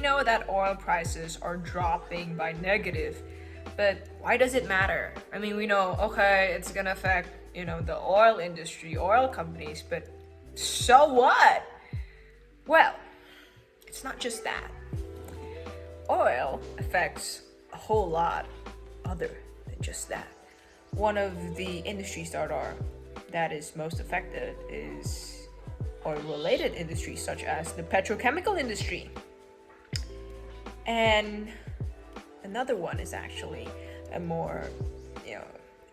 know that oil prices are dropping by negative, but why does it matter? I mean, we know, okay, it's gonna affect, the oil industry, oil companies, but so what? Well, it's not just that. Oil affects a whole lot other than just that. One of the industries that is most affected is oil-related industries such as the petrochemical industry. And another one is actually a more,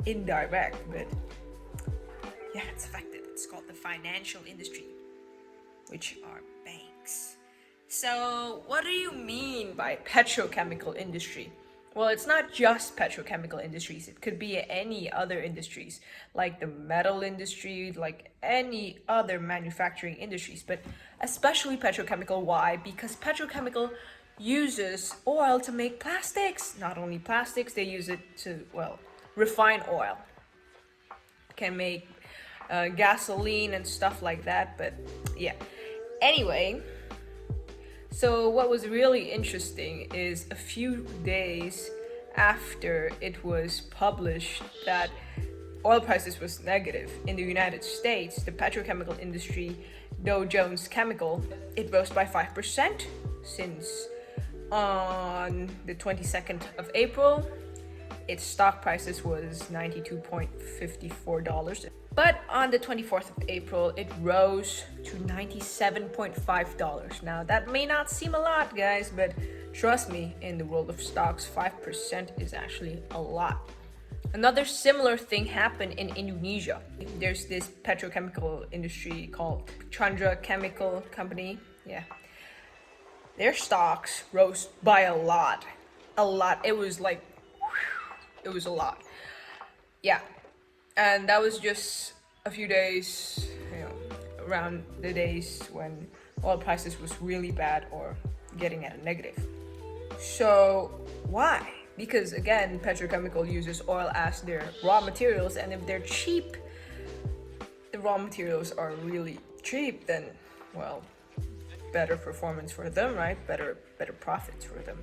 indirect, but yeah, it's affected. It's called the financial industry, which are banks. So, what do you mean by petrochemical industry? Well, it's not just petrochemical industries. It could be any other industries, like the metal industry, like any other manufacturing industries, but especially petrochemical. Why? Because petrochemical uses oil to make plastics. Not only plastics, they use it to, refine oil. Can make gasoline and stuff like that, but yeah. Anyway, so what was really interesting is a few days after it was published that oil prices was negative in the United States, the petrochemical industry, Dow Jones Chemical, it rose by 5% since on the 22nd of April. Its stock prices was $92.54. But on the 24th of April, it rose to $97.5. Now, that may not seem a lot, guys, but trust me, in the world of stocks, 5% is actually a lot. Another similar thing happened in Indonesia. There's this petrochemical industry called Petrochemical Company. Yeah. Their stocks rose by a lot. A lot. It was like, it was a lot. Yeah. And that was just a few days, around the days when oil prices was really bad or getting at a negative. So why? Because again, petrochemical uses oil as their raw materials, and if they're cheap, the raw materials are really cheap, then, better performance for them, right? Better profits for them.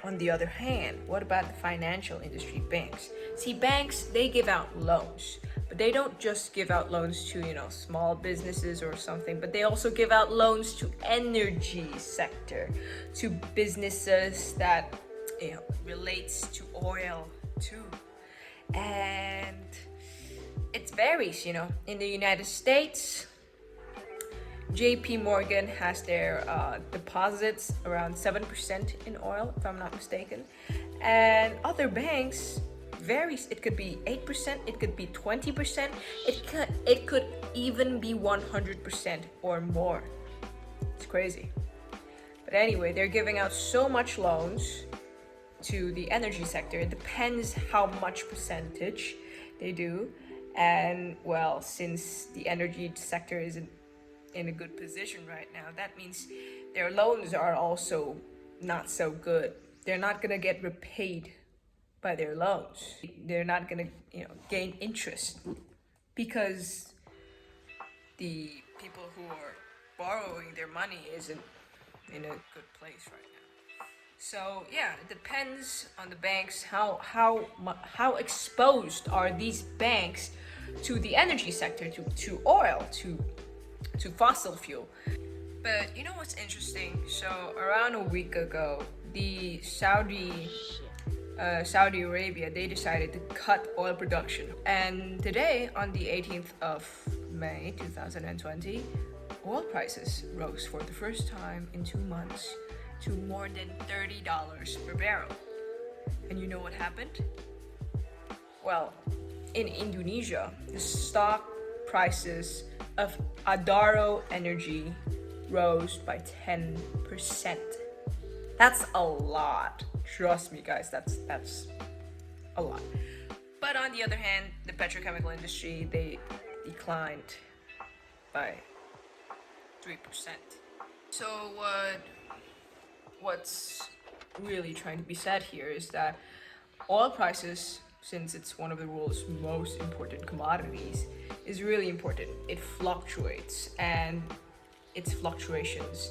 On the other hand, what about the financial industry, banks? See, banks, they give out loans, but they don't just give out loans to, small businesses or something, but they also give out loans to energy sector, to businesses that, relates to oil too. And it varies, in the United States, JP Morgan has their deposits around 7% in oil, if I'm not mistaken. And other banks varies. It could be 8%, it could be 20%, it could even be 100% or more. It's crazy. But anyway, they're giving out so much loans to the energy sector. It depends how much percentage they do. And since the energy sector isn't in a good position right now, that means their loans are also not so good. They're not gonna get repaid by their loans. They're not gonna, gain interest because the people who are borrowing their money isn't in a good place right now. So yeah, it depends on the banks. How exposed are these banks to the energy sector, to oil, to fossil fuel? But you know what's interesting? So around a week ago, the Saudi Arabia, they decided to cut oil production. And today, on the 18th of May 2020, oil prices rose for the first time in 2 months to more than $30 per barrel. And you know what happened? Well, in Indonesia, the stock prices of Adaro Energy rose by 10%. That's a lot. Trust me, guys, that's a lot. But on the other hand, the petrochemical industry, they declined by 3%. So what's really trying to be said here is that oil prices, since it's one of the world's most important commodities, is really important. It fluctuates, and its fluctuations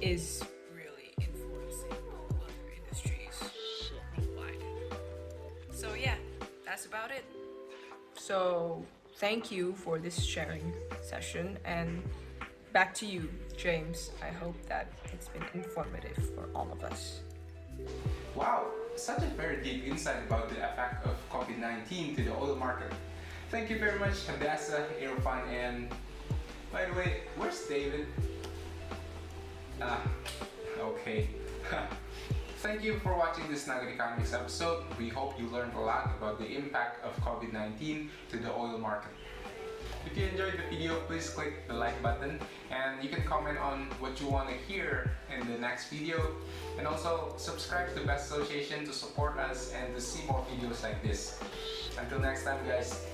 is really influencing other industries worldwide. So yeah, that's about it. So thank you for this sharing session, and back to you, James. I hope that it's been informative for all of us. Wow, such a very deep insight about the effect of COVID-19 to the oil market. Thank you very much, Hadassah, Irfan, and by the way, where's David? Okay. Thank you for watching this Nugget Economics episode. We hope you learned a lot about the impact of COVID-19 to the oil market. If you enjoyed the video, please click the like button, and you can comment on what you want to hear in the next video, and also subscribe to Best Association to support us and to see more videos like this. Until next time, guys.